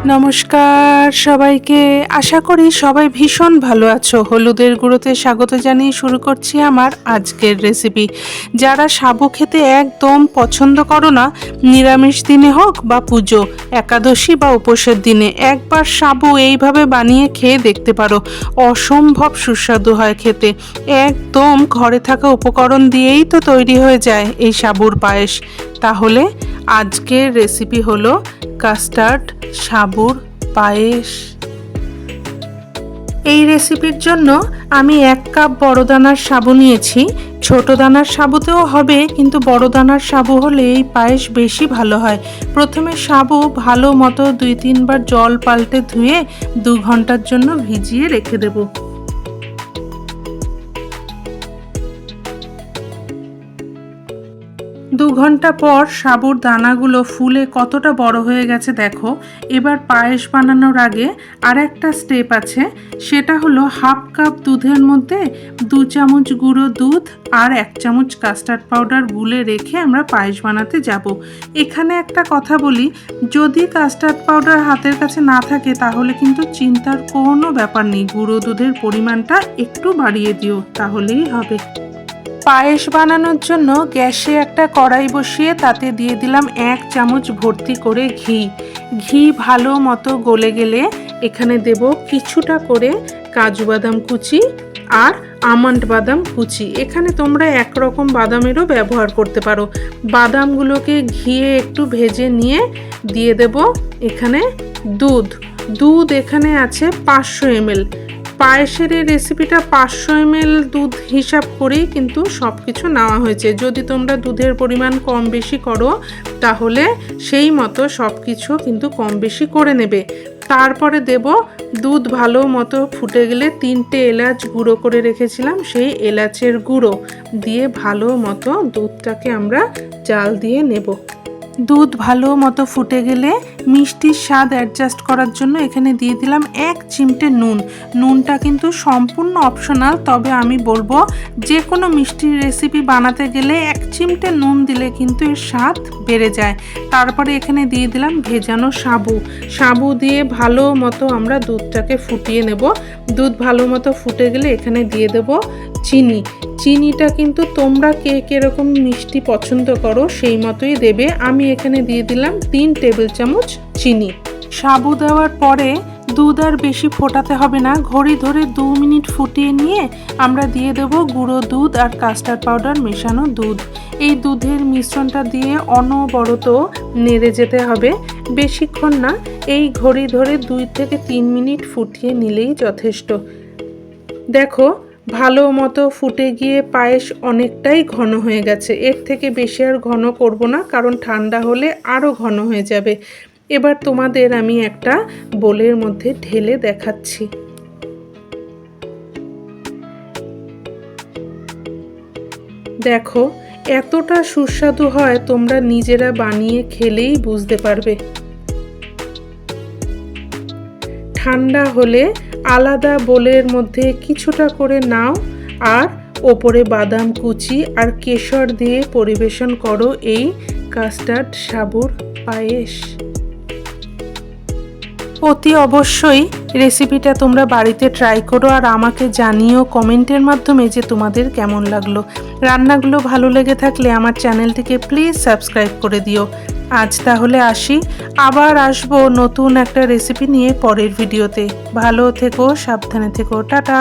নমস্কার সবাইকে, আশা করি সবাই ভীষণ ভালো আছো। হলুদের গুঁড়োতে স্বাগত জানিয়ে শুরু করছি আমার আজকের রেসিপি। যারা সাবু খেতে একদম পছন্দ করো না, নিরামিষ দিনে হোক বা পুজো, একাদশী বা উপোসের দিনে একবার সাবু এইভাবে বানিয়ে খেয়ে দেখতে পারো। অসম্ভব সুস্বাদু হয় খেতে। একদম ঘরে থাকা উপকরণ দিয়েই তো তৈরি হয়ে যায় এই সাবুর পায়েস। তাহলে আজকের রেসিপি হলো কাস্টার্ড সাবুর পায়েস। এই রেসিপির জন্য আমি 1 কাপ বড় দানার সাবু নিয়েছি। ছোট দানার সাবুতেও হবে, কিন্তু বড় দানার সাবু হলে এই পায়েস বেশি ভালো হয়। প্রথমে সাবু ভালো মতো 2-3 বার জল পাল্টে ধুয়ে 2 ঘন্টার জন্য ভিজিয়ে রেখে দেবো। 2 ঘন্টা পর সাবুর দানাগুলো ফুলে কতটা বড় হয়ে গেছে দেখো। এবার পায়েস বানানোর আগে আর একটা স্টেপ আছে, সেটা হলো 1/2 কাপ দুধের মধ্যে 2 চামচ গুঁড়ো দুধ আর 1 চামচ কাস্টার্ড পাউডার গুলে রেখে আমরা পায়েস বানাতে যাব। এখানে একটা কথা বলি, যদি কাস্টার্ড পাউডার হাতের কাছে না থাকে তাহলে কিন্তু চিন্তার কোনো ব্যাপার নেই, গুঁড়ো দুধের পরিমাণটা একটু বাড়িয়ে দিও, তাহলেই হবে। পায়েস বানানোর জন্য গ্যাসে একটা কড়াই বসিয়ে তাতে দিয়ে দিলাম 1 চামচ ভর্তি করে ঘি ভালো মতো গলে গেলে এখানে দেব কিছুটা করে কাজু বাদাম কুচি আর আমন্ড বাদাম কুচি। এখানে তোমরা একরকম বাদামেরও ব্যবহার করতে পারো। বাদামগুলোকে ঘিয়ে একটু ভেজে নিয়ে দিয়ে দেব এখানে দুধ এখানে আছে 500 ml। পায়েসের এই রেসিপিটা 500 ml দুধ হিসাব করেই কিন্তু সব কিছু নেওয়া হয়েছে। যদি তোমরা দুধের পরিমাণ কম বেশি করো তাহলে সেই মতো সব কিছু কিন্তু কম বেশি করে নেবে। তারপরে দেব দুধ ভালো মতো ফুটে গেলে 3টে এলাচ গুঁড়ো করে রেখেছিলাম, সেই এলাচের গুঁড়ো দিয়ে ভালো মতো দুধটাকে আমরা জাল দিয়ে নেব। দুধ ভালো মতো ফুটে গেলে মিষ্টির স্বাদ অ্যাডজাস্ট করার জন্য এখানে দিয়ে দিলাম 1 চিমটে নুনটা কিন্তু সম্পূর্ণ অপশনাল, তবে আমি বলবো যে কোনো মিষ্টির রেসিপি বানাতে গেলে 1 চিমটে নুন দিলে কিন্তু এর স্বাদ বেড়ে যায়। তারপরে এখানে দিয়ে দিলাম ভেজানো সাবু দিয়ে ভালো মতো আমরা দুধটাকে ফুটিয়ে নেব। দুধ ভালো মতো ফুটে গেলে এখানে দিয়ে দেব চিনিটা কিন্তু তোমরা কে কিরকম মিষ্টি পছন্দ করো সেই মতোই দেবে। আমি এখানে দিয়ে দিলাম 3 টেবিল চামচ চিনি। সাবু দেওয়ার পরে দুধ আর বেশি ফোটাতে হবে না, ঘড়ি ধরে 2 মিনিট ফুটিয়ে নিয়ে আমরা দিয়ে দেব গুঁড়ো দুধ আর কাস্টার্ড পাউডার মেশানো দুধ। এই দুধের মিশ্রণটা দিয়ে অনবরত নেড়ে যেতে হবে, বেশিক্ষণ না, এই ঘড়ি ধরে 2 থেকে 3 মিনিট ফুটিয়ে নিলেই যথেষ্ট। দেখো ভালো মতো ফুটে গিয়ে পায়েস অনেকটাই ঘন হয়ে গেছে। এর থেকে বেশি আর ঘন করব না, কারণ ঠান্ডা হলে আরও ঘন হয়ে যাবে। এবার তোমাদের আমি একটা বোলের মধ্যে ঢেলে দেখাচ্ছি। দেখো এতটা সুস্বাদু হয়, তোমরা নিজেরা বানিয়ে খেলেই বুঝতে পারবে। ঠান্ডা হলে আলাদা বোলের মধ্যে কিছুটা করে নাও আর ওপরে বাদাম কুচি আর কেশর দিয়ে পরিবেশন করো এই কাস্টার্ড সাবুর পায়েস। অতি অবশ্যই রেসিপিটা তোমরা বাড়িতে ট্রাই করো আর আমাকে জানিও কমেন্টের মাধ্যমে যে তোমাদের কেমন লাগলো। রান্নাগুলো ভালো লেগে থাকলে আমার চ্যানেলটিকে প্লিজ সাবস্ক্রাইব করে দিও। আজ তাহলে আসি, আবার আসবো নতুন একটা রেসিপি নিয়ে পরের ভিডিওতে। ভালো থেকো, সাবধানে থেকো, টাটা।